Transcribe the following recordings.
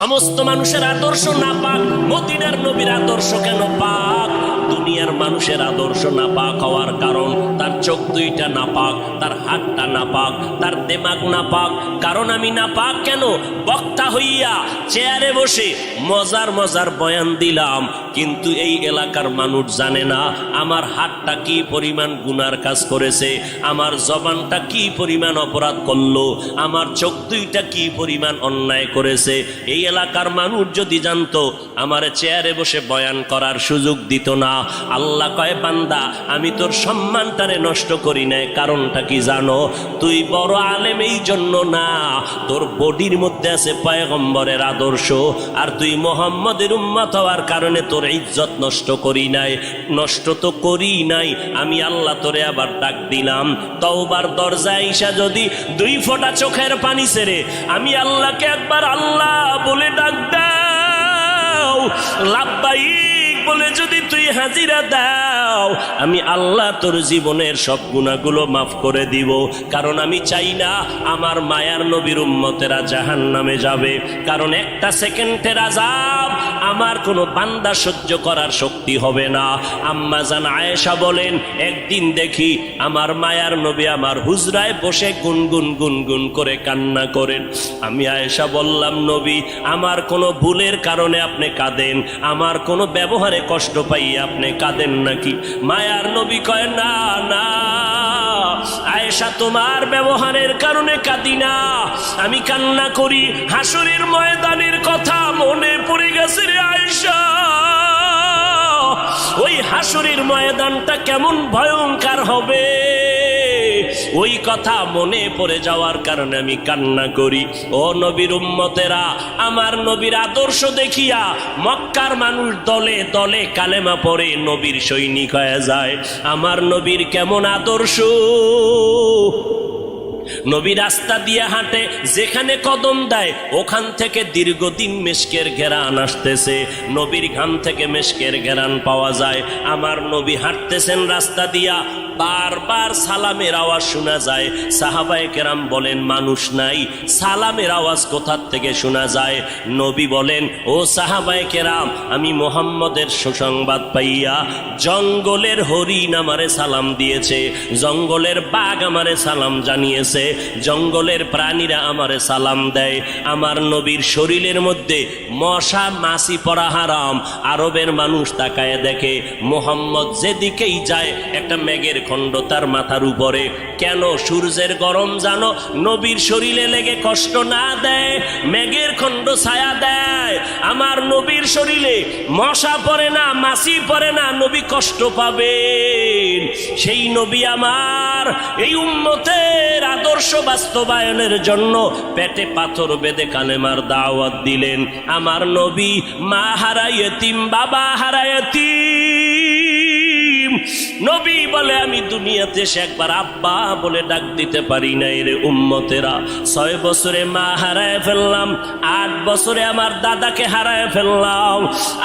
সমস্ত মানুষের আদর্শ না পাক, মদিনার নবীর আদর্শ কেন পাক? দুনিয়ার মানুষের আদর্শ না পাক হওয়ার কারণ তার চোখ দুইটা না পাক, তার হাতটা না পাক, তার দেমাগ না পাক। কারণ আমি না পাক কেন? বক্তা হইয়া চেয়ারে বসে মজার মজার বয়ান দিলাম, কিন্তু এই এলাকার মানুষ জানে না আমার হাতটা কি পরিমাণ গুনার কাজ করেছে, আমার জবানটা কি পরিমাণ অপরাধ করলো, আমার চোখ দুইটা কি পরিমাণ অন্যায় করেছে। এই এলাকার মানুষ যদি জানতো, আমার চেয়ারে বসে বয়ান করার সুযোগ দিত না। আল্লাহ কয়, বান্দা আমি তোর সম্মানটারে নষ্ট করি নাই। কারণটা কি জানো? তুই বড় আলেম এই জন্য না, তোর বডির মধ্যে আছে পয়গম্বরের আদর্শ, আর তুই মুহাম্মদের উম্মত হওয়ার কারণে তোর ইজ্জত নষ্ট করি নাই। নষ্ট তো করি নাই, আমি আল্লাহ তোরে আবার ডাক দিলাম। তওবার দরজায় ঈশা যদি দুই ফোঁটা চোখের পানি ছেড়ে আমি আল্লাহকে একবার আল্লাহ বলে ডাক দাও, লাব্বাইক বলে যদি তুই হাজিরা দাও, আমি আল্লাহ তোর জীবনের সব গুনাহগুলো মাফ করে দিব। কারণ আমি চাই না আমার মায়ার নবীর উম্মতেরা জাহান্নামে যাবে। কারণ একটা সেকেন্ডের আযাব আমার কোনো বান্দা সহ্য করার শক্তি হবে না। আম্মা জান আয়েশা বলেন, একদিন দেখি আমার মায়ার নবী আমার হুজরায় বসে গুনগুন গুনগুন করে কান্না করেন। আমি আয়েশা বললাম, নবী আমার কোনো ভুলের কারণে আপনি কাঁদেন, আমার কোনো ব্যবহারে কষ্ট পাই আপনি কাঁদেন নাকি? মায়ার নবী কয়, না না আয়েশা, তোমার ব্যবহারের কারণে কাঁদি না, আমি কান্না করি হাসরের ময়দানের কথা মনে পড়ে গেছে রে আয়েশা। ওই হাসরের ময়দানটা কেমন ভয়ঙ্কর হবে, ওই কথা মনে পড়ে যাওয়ার কারণে আমি কান্না করি। ও নবীর উম্মতেরা, আমার নবীর আদর্শ দেখিয়া মক্কার মানুষ দলে দলে কালেমা পড়ে নবীর সৈনিক হয়ে যায়। আমার নবীর কেমন আদর্শ! নবী রাস্তা দিয়ে হাঁটে, যেখানে কদম দেয় ওখান থেকে দীর্ঘদিন মেশকের ঘেরান আসতেছে, নবীর ঘাম থেকে মেশকের ঘেরান পাওয়া যায়। আমার নবী হাঁটতেছেন রাস্তা দিয়া, বারবার সালামের আওয়াজ শোনা যায়। সাহাবায়ে কেরাম বলেন, মানুষ নাই, সালামের আওয়াজ কোথার থেকে শোনা যায়? নবী বলেন, ও সাহাবায়ে কেরাম, আমি মুহাম্মদের সুসংবাদ পাইয়া জঙ্গলের হরিণ আমারে সালাম দিয়েছে, জঙ্গলের বাঘ আমারে সালাম জানিয়েছে, জঙ্গলের প্রাণীরা আমারে সালাম দেয়। আমার নবীর শরীরের মধ্যে মশা মাছি পড়া হারাম। আরবের মানুষ তাকায় দেখে মুহাম্মদ যেদিকেই যায় একটা মেঘের খণ্ড তার মাথার উপরে। কেন? সূর্যের গরম জানো নবীর শরীরে লেগে কষ্ট না দেয়, মেঘের খণ্ড ছায়া দেয়। আমার নবীর শরীরে মশা পড়ে না, মাছি পড়ে না, নবী কষ্ট পাবেন। সেই নবী আমার এই উম্মতের আদর্শ বাস্তবায়নের জন্য পেটে পাথর বেঁধে কালেমার দাওয়াত দিলেন। আমার নবী মা হারা ইয়েতিম, বাবা হারা ইয়েতিম। নবী বলে, আমি দুনিয়াতে সে একবার আব্বা বলে ডাক দিতে পারি নাই রে উম্মতেরা। 6 বছরে মা হারায় ফেললাম, 8 বছরে আমার দাদাকে হারায় ফেললাম।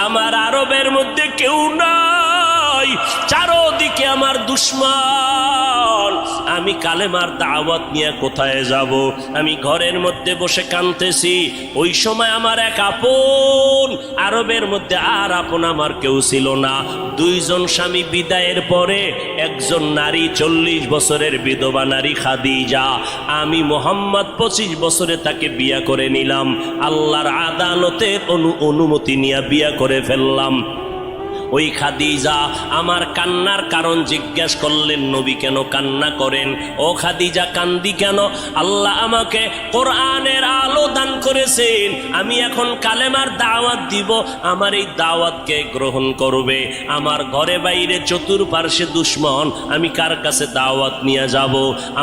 আমার আরবের মধ্যে কেউ নাই, চারোদিকে আমার দুশ্মন। আমি কালেমার দাওয়াত নিয়ে কোথায় যাব? আমি ঘরের মধ্যে বসে কাঁদতেছি। ওই সময় আমার এক আপন, আরবের মধ্যে আর আপন আমার কেউ ছিল না। 2 জন স্বামী বিদায়ের পরে একজন নারী, 40 বছরের বিধবা নারী খাদিজা। আমি মুহাম্মদ 25 বছরে তাকে বিয়া করে নিলাম। আল্লাহর আদালতের অনুমতি নিয়ে বিয়া করে ফেললাম। ওই খাদিজা আমার কান্নার কারণ জিজ্ঞেস করলেন, নবী কেন কান্না করেন? ও খাদিজা কান্দি কেন? আল্লাহ আমাকে কোরআনের আলো দান করেছেন, আমি এখন কালেমার দাওয়াত দিব, আমার এই দাওয়াতকে গ্রহণ করবে। আমার ঘরে বাইরে চতুর্পার্শ্বে দুশ্মন, আমি কার কাছে দাওয়াত নিয়ে যাব?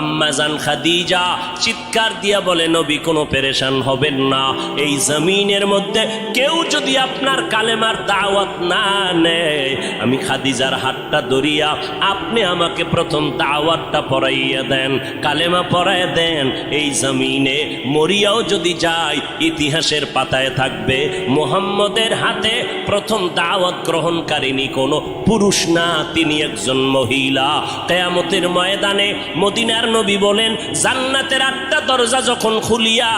আম্মা জান খাদিজা চিৎকার দিয়া বলে, নবী কোনো পেরেশান হবেন না, এই জমিনের মধ্যে কেউ যদি আপনার কালেমার দাওয়াত না নেয়, আমি খাদিজার হাতটা ধরিয়া আপনি আমাকে প্রথম দাওয়াতটা পড়াইয়া দেন, কালেমা পড়াইয়া দেন। এই জমিনে মরিয়াও যদি যায়, ইতিহাসের পাতায় থাকবে মুহাম্মদের হাতে প্রথম দাওয়াত গ্রহণকারিনী কোনো পুরুষ না, তিনি একজন মহিলা। কিয়ামতের ময়দানে মদিনার নবী বলেন, জান্নাতের 8টা দরজা যখন খুলিয়া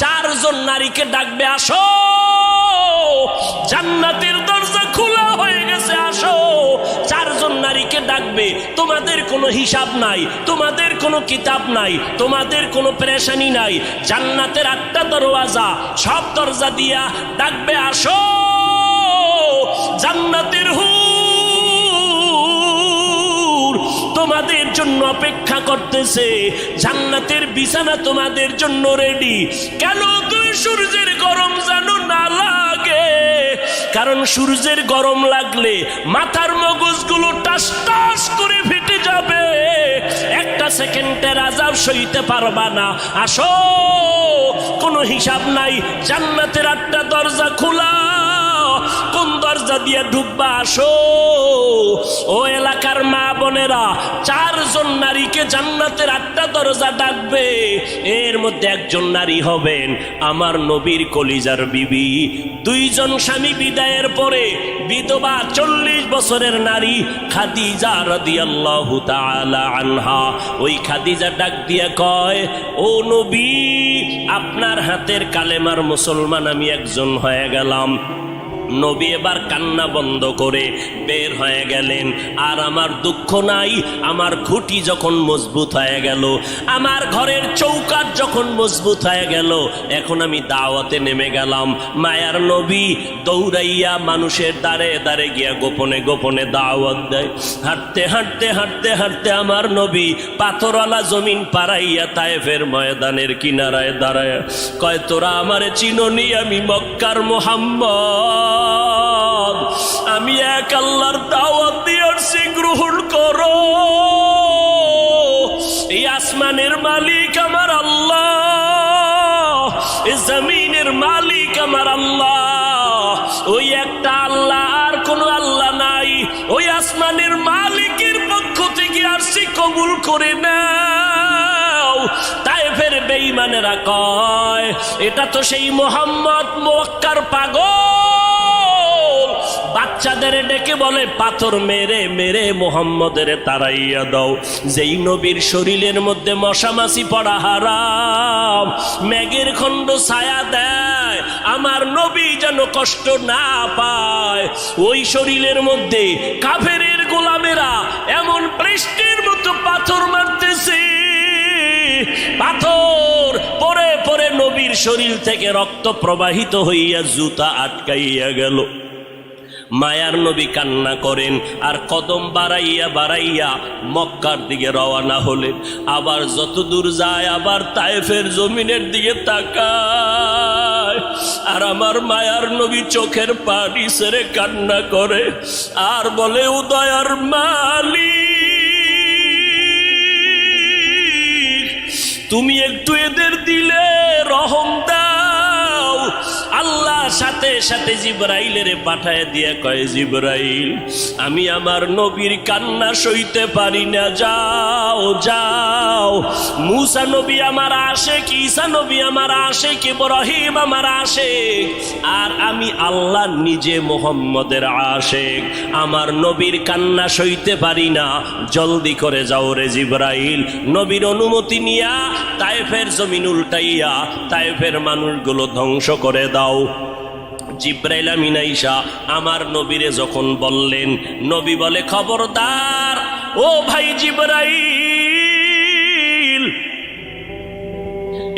4 জন নারীকে ডাকবে, আসো জান্নাতের দরজা খোলা হয়ে গেছে, আসো। চারজন নারীকে ডাকবে, তোমাদের কোনো হিসাব নাই, তোমাদের কোনো কিতাব নাই, তোমাদের কোনো পেরেশানি নাই। জান্নাতের 8টা দরওয়াজা, সব দরজা দিয়া ডাকবে, আসো। জান্নাতের হুর তোমাদের জন্য অপেক্ষা করতেছে, জান্নাতের বিছানা তোমাদের জন্য রেডি। কেন তুই সূর্যের গরম জানো না লাগে? কারণ সূর্যের গরম লাগলে মাথার মগজগুলো টাস টাস করে ফেটে যাবে, একটা সেকেন্ডের আযাব সইতে পারবা না। আসো, কোনো হিসাব নাই, জান্নাতের 8টা দরজা খোলা, কোন দরজা দিয়ে ঢুকবা? আসো। ও এলাকার মা বোনেরা, 4জন নারীকে জান্নাতের 8টা দরজা ডাকবে, এর মধ্যে একজন নারী হবেন আমার নবীর কলিজার বিবি। 2জন স্বামী বিদায়ের পরে বিধবা 40 বছরের নারী খাদিজা রাদিয়াল্লাহু তাআলা আনহা। ওই খাদিজা ডাক দিয়া কয়, ও নবী, আপনার হাতের কালেমার মুসলমান আমি একজন হয়ে গেলাম। নবী এবার কান্না বন্ধ করে বের হয়ে গেলেন। আর আমার দুঃখ নাই, আমার খুঁটি যখন মজবুত হয়ে গেল, আমার ঘরের চৌকাঠ যখন মজবুত হয়ে গেল, এখন আমি দাওয়াতে নেমে গেলাম। মায়ার নবী দৌড়াইয়া মানুষের দ্বারে দ্বারে গিয়া গোপনে গোপনে দাওয়াত দেয়। হাঁটতে হাঁটতে হাঁটতে হাঁটতে আমার নবী পাথরওয়ালা জমিন পাড়াইয়া তায়েফের ময়দানের কিনারায় দাঁড়ায় কয়, তোরা আমারে চিনোনি, আমি মক্কার মুহাম্মদ, আমি এক আল্লাহর দাওয়াত দিয়ে আসছি, গ্রহণ করো। এই আসমানের মালিক আমার আল্লাহ, এই জমিনের মালিক আমার আল্লাহ, ওই একটা আল্লাহ, আর কোনো আল্লাহ নাই। ওই আসমানের মালিকের পক্ষ থেকে আসছি, কবুল করে নাও। তায়েফের বেঈমানেরা কয়, এটা তো সেই মুহাম্মদ মক্কার পাগল। বাচ্চাদের ডেকে বলে, পাথর মেরে মেরে মুহাম্মদের তাড়াইয়া দাও। যেই নবীর শরীরের মধ্যে মশা মাছি পড়া হারাম, মেঘের খণ্ড ছায়া দেয়, আমার নবী যেন কষ্ট না পায়। ওই শরীরের মধ্যে কাফেরের গোলামেরা এমন বৃষ্টির মতো পাথর মারতেছে, পাথর পরে পরে নবীর শরীর থেকে রক্ত প্রবাহিত হইয়া জুতা আটকাইয়া গেল। মায়ার নবী কান্না করেন আর কদম বাড়াইয়া বাড়াইয়া মক্কার দিকে রওনা হলেন। আবার যত দূর যায় আবার তায়েফের জমিনের দিকে তাকায়, আর আমার মায়ার নবী চোখের পানি ছেড়ে কান্না করে আর বলে, উদয়ার মালিক, তুমি একটু এদের দিলে রহম দাও। আল্লাহ সাথে সাথে জিবরাইলের পাঠায় দিয়া কয়, জিবরাইল, আমি আমার নবীর কান্না সইতে পারি না, যাও যাও। মুসা নবী আমার আশেক, ঈসা নবী আমার আশেক, ইব্রাহিম আমার আশেক, আর আমি আল্লাহ নিজে মুহাম্মদের আশেক। আমার নবীর কান্না সইতে পারি না, জলদি করে যাও রে জিবরাইল। নবীর অনুমতি নিয়া তায়েফের জমিন উল্টাইয়া তায়েফের মানুষগুলো ধ্বংস করে দাও। জিব্রাইল আমিন আইসা আমার নবীরে যখন বললেন, নবী বলে, খবরদার ও ভাই জিব্রাইল,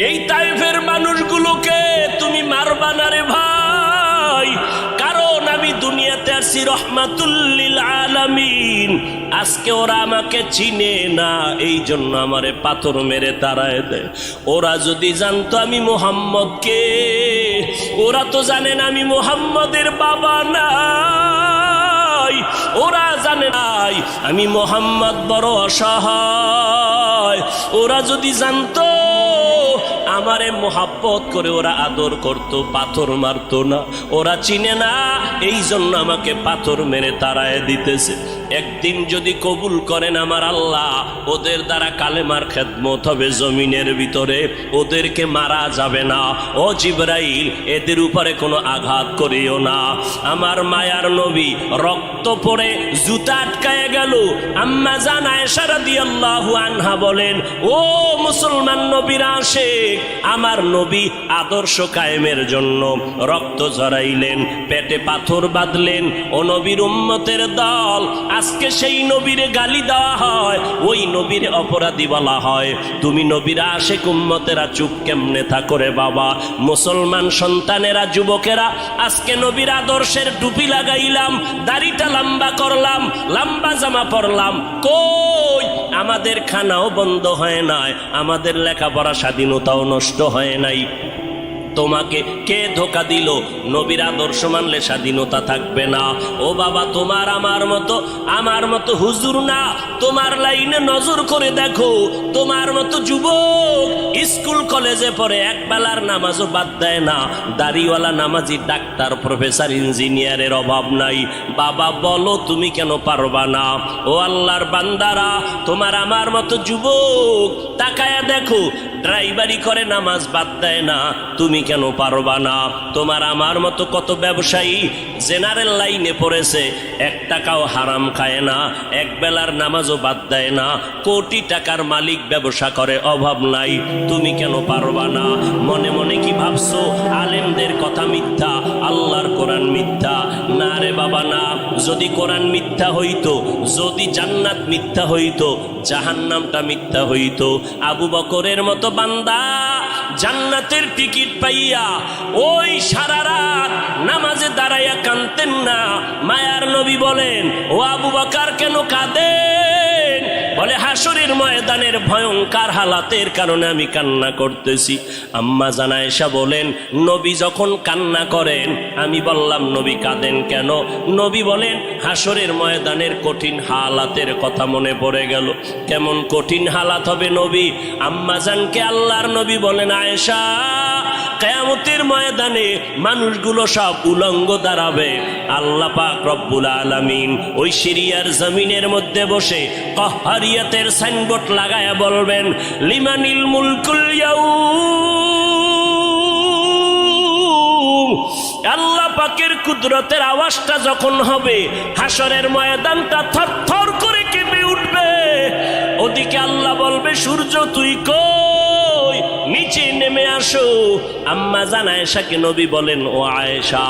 এই তায়েফের মানুষগুলোকে তুমি মারবা না রে ভাই, কারণ আমি দুনিয়াতে আসছি রহমাতুল লিল আলামিন। আজকে ওরা আমাকে চিনে না, এই জন্য আমারে পাথর মেরে তাড়ায় দেয়। ওরা যদি জানতো আমি মুহাম্মদকে, ওরা তো জানে না আমি মুহাম্মদের বাবা নাই, ওরা জানে নাই আমি মুহাম্মদ বড় অসহায়। ওরা যদি জানতো আমারে মোহাব্বত করে ওরা আদর করত, পাথর মারতো না। ওরা চিনে না, এই জন্য আমাকে পাথর মেরে তাড়ায় দিতেছে। একদিন যদি কবুল করেন আমার আল্লাহ, ওদের দ্বারা কালেমার খেদমত হবে জমিনের ভিতরে, ওদেরকে মারা যাবে না। ও জিবরাইল, এদের উপরে কোনো আঘাত করিও না। আমার মায়ার নবী রক্ত পড়ে জুতা আটকায় গেল। আম্মা জান আয়েশা রাদিয়াল্লাহু আনহা বলেন, ও মুসলমান নবীর আশিক, আমার নবী আদর্শ কায়েমের জন্য রক্ত ঝরাইলেন, পেটে পাথর বাঁধলেন। ও নবীর উম্মতের দল, আজকে সেই নবীর গালি দেওয়া হয়, ওই নবীর অপরাধী বলা হয়। তুমি নবীর আশিক উম্মতেরা চুপ কেমনে থাকো রে বাবা? মুসলমান সন্তানেরা, যুবকেরা, আজকে নবীর আদর্শের টুপি লাগাইলাম, দাড়িটা লম্বা করলাম, লম্বা জামা পরলাম, কই আমাদের খানাও বন্ধ হয় নাই, আমাদের লেখাপড়া স্বাধীনতাও নষ্ট হয় নাই। তোমাকে কে ধোকা দিল? নবীর আদর্শ মানলে স্বাধীনতা থাকবে না। ও বাবা, তোমার আমার মতো হুজুর না, তোমার লাইনে নজর করে দেখো, তোমার মতো যুবক স্কুল কলেজে পড়ে একবেলার নামাজও বাদ দেয় না। দাড়িওয়ালা নামাজি ডাক্তার, প্রফেসর, ইঞ্জিনিয়ারের অভাব নাই। বাবা বলো, তুমি কেন পারবা না? ও আল্লাহর বান্দারা, তোমার আমার মতো যুবক তাকায়া দেখো, ড্রাইভারি করে নামাজ বাদ দেয় না, তুমি কেন পারবা না? তোমার আমার মতো কত ব্যবসায়ী জেনারেল লাইনে পড়েছে, 1 টাকাও হারাম খায় না, এক বেলার নামাজও বাদ দেয় না, কোটি টাকার মালিক, ব্যবসা করে, অভাব নাই, তুমি কেন পারবা না? মনে মনে কি ভাবছো আলেমদের কথা মিথ্যা, আল্লাহর কোরআন মিথ্যা? না রে বাবা না। যদি কোরআন মিথ্যা হইতো, যদি জান্নাত মিথ্যা হইতো, জাহান্নামটা মিথ্যা হইতো। আবু বকরের মতো বান্দা জান্নাতের টিকিট পাইয়া ওই সারা রাত নামাজে দাঁড়াইয়া কাঁদতেন না। মায়ার নবী বলেন, ও আবু বকর কেন কাঁদেন? বলে, হাসরের ময়দানের ভয়ঙ্কর হালাতের কারণে আমি কান্না করতেছি। আম্মা জান আয়েশা বলেন, নবী যখন কান্না করেন, আমি বললাম নবী কাঁদেন কেন? নবী বলেন, হাসরের ময়দানের কঠিন হালাতের কথা মনে পড়ে গেল। কেমন কঠিন হালাত হবে নবী? আম্মা জানকে আল্লাহর নবী বলেন, আয়েশা, কিয়ামতের ময়দানে মানুষগুলো সব উলঙ্গ দাঁড়াবে। আল্লাহ পাক রব্বুল আলামিন ওই সিরিয়ার জমিনের মধ্যে বসে কহরিয়াতের সাইনবোর্ড লাগায়া বলবেন, লিমানিল মুলকুল ইয়াউম। আল্লাহ পাকের কুদরতের আওয়াজটা যখন হবে, হাসরের ময়দানটা থরথর করে কেঁপে উঠবে। ওদিকে আল্লাহ বলবে, সূর্য তুই কই? নিচে নেমে আসো। আম্মা জান আয়েশাকে নবী বলেন, ও আয়েশা,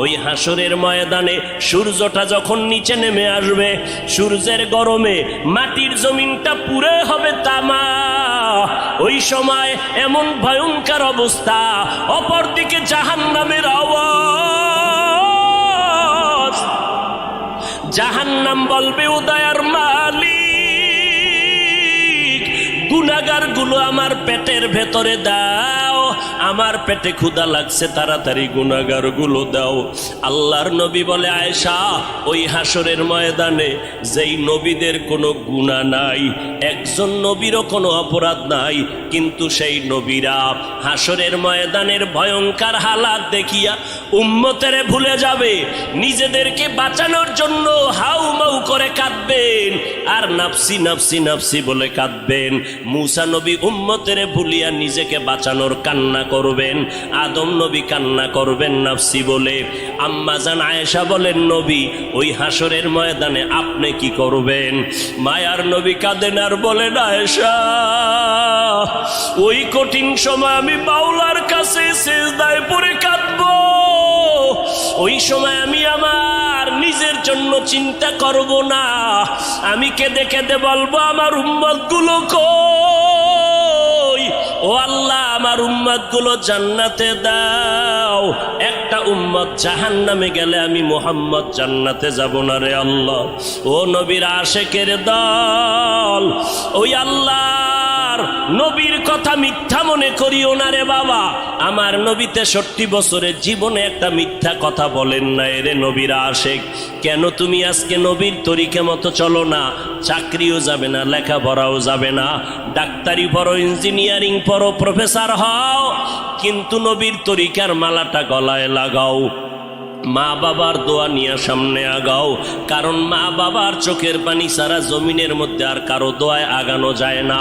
ওই হাসরের ময়দানে সূর্যটা যখন নিচে নেমে আসবে, সূর্যের গরমে মাটির জমিনটা পুরে হবে তামা। ওই সময় এমন ভয়ঙ্কর অবস্থা, অপরদিকে জাহান্নামের আওয়াজ। জাহান্নাম বলবে, ও দয়ার মালিক, গুনাহগার গুলো আমার পেটের ভেতরে দাও, আমার পেটে ক্ষুধা লাগছে, তাড়াতাড়ি গুনাহগার গুলো দাও। আল্লাহর নবী বলে, আয়েশা, ওই হাসরের ময়দানে যেই নবীদের কোনো গুনাহ নাই, একজন নবীরও কোনো অপরাধ নাই, কিন্তু সেই নবীরা হাসরের ময়দানের ভয়ঙ্কর হালাত দেখিয়া উম্মতেরে ভুলে যাবে, নিজেদেরকে বাঁচানোর জন্য হাউমাউ করে কাঁদবেন, আর নাফসি নাফসি নাফসি বলে কাঁদবেন। মূসা নবী উম্মতেরে ভুলিয়া নিজেকে বাঁচানোর কান্না করবেন, আদম নবী কান্না করবেন নাফসি বলে। আম্মা জান আয়েশা বলেন, নবী, ওই হাসরের ময়দানে আপনি কি করবেন? মায়ার নবী কাঁদেন আর বলেন, আয়েশা, ওই কঠিন সময় আমি মাওলার কাছে সিজদায় পড়ে কাঁদবো। ওই সময় আমি আমার নিজের জন্য চিন্তা করব না, আমি কেঁদে কেঁদে বলবো, আমার উম্মত গুলো কই? ও আল্লাহ, আমার উম্মত গুলো জান্নাতে দাও। একটা উম্মত জাহান্নামে গেলে আমি মুহাম্মদ জান্নাতে যাব না রে আল্লাহ। ও নবীর আশিকের দল, ওই আল্লাহর নবীর কথা মিথ্যা মনে করিও না রে বাবা। আমার নবী 63 বছরের জীবনে একটা মিথ্যা কথা বলেন না রে নবীর আশিক। কেন তুমি আজকে নবীর তরিকা মতো চলো না? চাকরিও যাবে না, লেখাপড়াও যাবে না, ডাক্তারি পড়ো, ইঞ্জিনিয়ারিং পড়ো, প্রফেসর হও, কিন্তু নবীর তরিকার মালাটা গলায় লাগাও। মা বাবার দোয়া নিয়ে সামনে আগাও, কারণ মা বাবার চোখের পানি সারা জমিনের মধ্যে আর কারো দোয়ায় আগানো যায় না।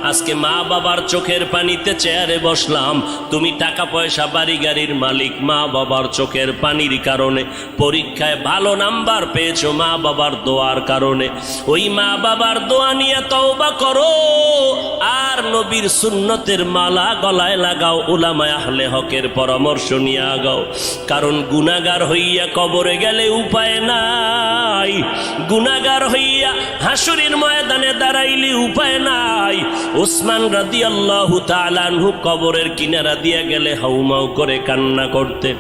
আজকে মা বাবার চোখের পানিতে চেয়ারে বসলাম, তুমি টাকা পয়সা বাড়ি গাড়ির মালিক, মা বাবার চোখের পানির কারণে পরীক্ষায় ভালো নাম্বার পেয়েছো মা বাবার দোয়ার কারণে। ওই মা বাবার দোয়া নিয়ে তওবা করো আর নবীর সুন্নতের মালা গলায় লাগাও, উলামায়ে আহলে হকের পরামর্শ নিয়ে আগাও। কারণ গুনাহগার হইয়া কবরে গেলে উপায় নাই, গুনাহগার হইয়া হাসরের ময়দানে দাঁড়াইলে উপায় নাই। উসমান রাদিয়াল্লাহু তাআলা আনহু কবরের কিনারা দিয়া গেলে হাউমাউ করে কান্না করতেন।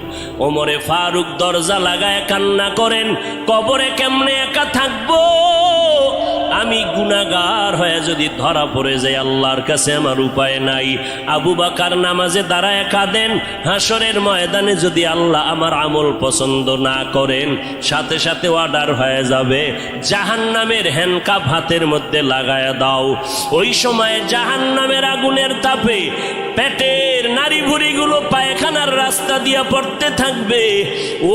ওমরে ফারুক দরজা লাগায় কান্না করেন, কবরে কেমনে একা থাকবো, আমি গুনাহগার হয়ে যদি ধরা পড়ে যাই আল্লাহর কাছে আমার উপায় নাই। আবু বকর নামাজে দাঁড়ায় কাঁদেন, হাসরের ময়দানে যদি আল্লাহ আমার আমল পছন্দ না করেন সাথে সাথে অর্ডার হয়ে যাবে জাহান্নামের হ্যান্ডকাপ হাতের মধ্যে লাগায়া দাও। ওই সময় জাহান্নামের আগুনের তাপে পেটের নারী ভুঁড়িগুলো পায়খানার রাস্তা দিয়া পড়তে থাকবে।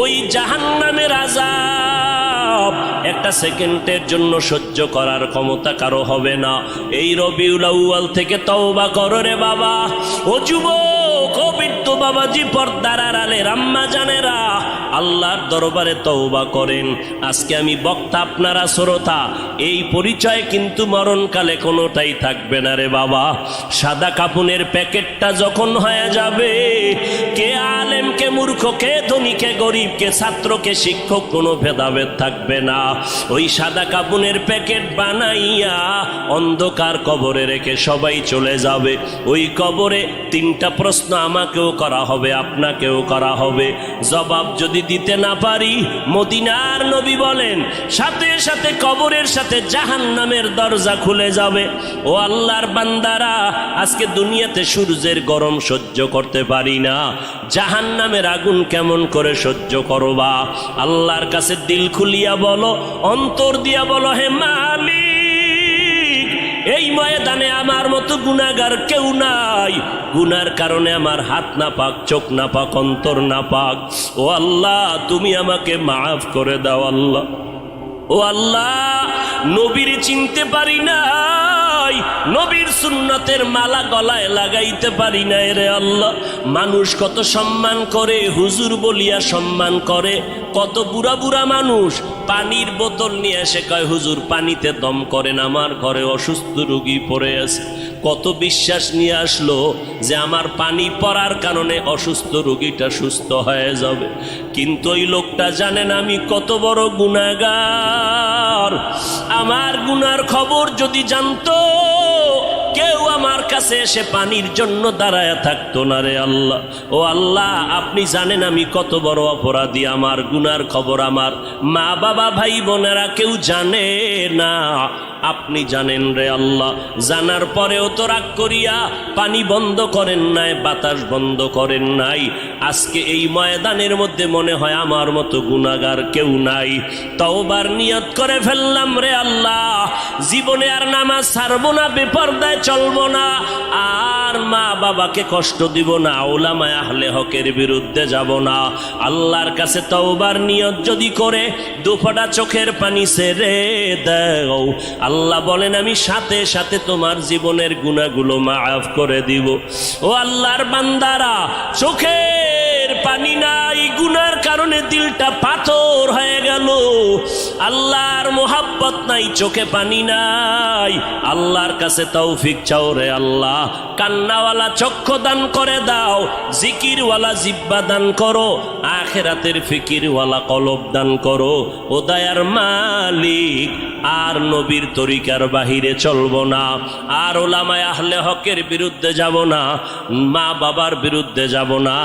ওই জাহান্নামের আযাব একটা সেকেন্ডের জন্য সহ্য করার ক্ষমতা কারো হবে না। এই রবিউল আউয়াল থেকে তওবা করো রে বাবা। ও যুবক, ও বৃদ্ধ বাবাজি, পর্দার আড়ালে আম্মা জানেরা, আল্লাহর দরবারে তওবা করেন। আজকে আমি বক্তা, আপনারা শ্রোতা, এই পরিচয় কিন্তু মরণকালে কোনোটাই থাকবে না রে বাবা। সাদা কাপুনের প্যাকেটটা যখন হয়ে যাবে, কে আলেম কে মূর্খ, কে ধনী কে গরিব, কে ছাত্র কে শিক্ষক, কোনো ভেদাভেদ থাকবে না। ওই সাদা কাপুনের প্যাকেট বানাইয়া অন্ধকার কবরে রেখে সবাই চলে যাবে। ওই কবরে তিনটা প্রশ্ন আমাকেও করা হবে, আপনাকেও করা হবে। জবাব যদি দিতে না পারি, মদিনার নবী বলেন সাথে সাথে কবরের সাথে জাহান্নামের দরজা খুলে যাবে। ও আল্লাহর বান্দারা, আজকে দুনিয়াতে সূর্যের গরম সহ্য করতে পারি না, জাহান্নামের আগুন কেমন করে সহ্য করবা? আল্লাহর কাছে দিল খুলিয়া বলো, অন্তর দিয়া বলো, হে মালিক, এই ময়দানে আমার মতো গুনাহগার কেউ নাই। গুনার কারণে আমার হাত না পাক, চোখ না পাক, অন্তর না পাক। ও আল্লাহ, তুমি আমাকে মাফ করে দাও আল্লাহ। ও আল্লাহ, নবীর চিনতে পারি নাই, নবীর সুন্নতের মালা গলায় লাগাইতে পারি না রে আল্লাহ। মানুষ কত সম্মান করে, হুজুর বলিয়া সম্মান করে। কত বুড়া বুড়া মানুষ পানির বোতল নিয়ে এসে কয়, হুজুর পানিতে দম করেন, আমার ঘরে অসুস্থ রোগী পড়ে আছে। কত বিশ্বাস নিয়ে আসলো যে আমার পানি পড়ার কারণে অসুস্থ রোগীটা সুস্থ হয়ে যাবে। কিন্তু ওই লোকটা জানেন আমি কত বড় গুনাহগার। আমার গুনার খবর যদি জানতো, কেউ আমার কাছে এসে পানির জন্য দাঁড়ায় থাকতো না রে আল্লাহ। ও আল্লাহ, আপনি জানেন আমি কত বড় অপরাধী। আমার গুনার খবর আমার মা বাবা ভাই বোনেরা কেউ জানে না, আপনি জানেন রে আল্লাহ। জানার পরেও তো রাগ করিয়া পানি বন্ধ করেন নাই, বাতাস বন্ধ করেন নাই। আজকে এই ময়দানের মধ্যে মনে হয় আমার মতো গুনাহগার কেউ নাই। তওবার নিয়ত করে ফেললাম রে আল্লাহ, জীবনে আর নামাজ ছাড়বো না, বেপরদায় চলবো না, আর মা বাবাকে কষ্ট দিব না, উলামায়ে আহলে হকের বিরুদ্ধে যাব না। আল্লাহর কাছে তওবার নিয়ত যদি করে দুফোঁটা চোখের পানি ছেড়ে দাও, আল্লাহ বলেন আমি সাথে সাথে তোমার জীবনের গুনাহগুলো মাফ করে দিব। ও আল্লাহর বান্দারা, চোখের পানি নাই, গুনার কারণে দিলটা পাথর হয়ে গেল। আল্লাহর মোহাব্বত নাই, চোখে পানি নাই। আল্লাহর কাছে তৌফিক চাও রে আল্লাহ। কান্নাওয়ালা চক্ষু দান করে দাও, জিকিরওয়ালা জিহ্বা দান করো, আখিরাতের ফিকিরওয়ালা কলব দান করো। ও দয়ার মালিক, আর নবীর তরিকার বাহিরে চলবো না, আর উলামায়ে আহলে হকের বিরুদ্ধে যাব না, মা বাবার বিরুদ্ধে যাব না,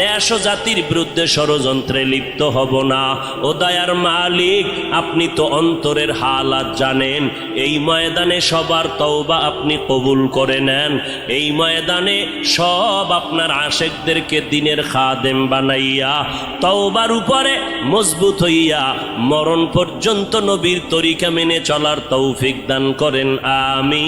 দেশ ও জাতির বিরুদ্ধে ষড়যন্ত্রে লিপ্ত হব না। ও দয়ার মালিক, আপনি তো অন্তরের হালাত জানেন। এই ময়দানে সবার তওবা আপনি কবুল করে নেন। এই ময়দানে সব আপনার আশেকদেরকে দিনের খাদেম বানাইয়া তওবার উপরে মজবুত হইয়া মরণ পর্যন্ত নবীর তরিকা মেনে চলার তৌফিক দান করেন, আমিন।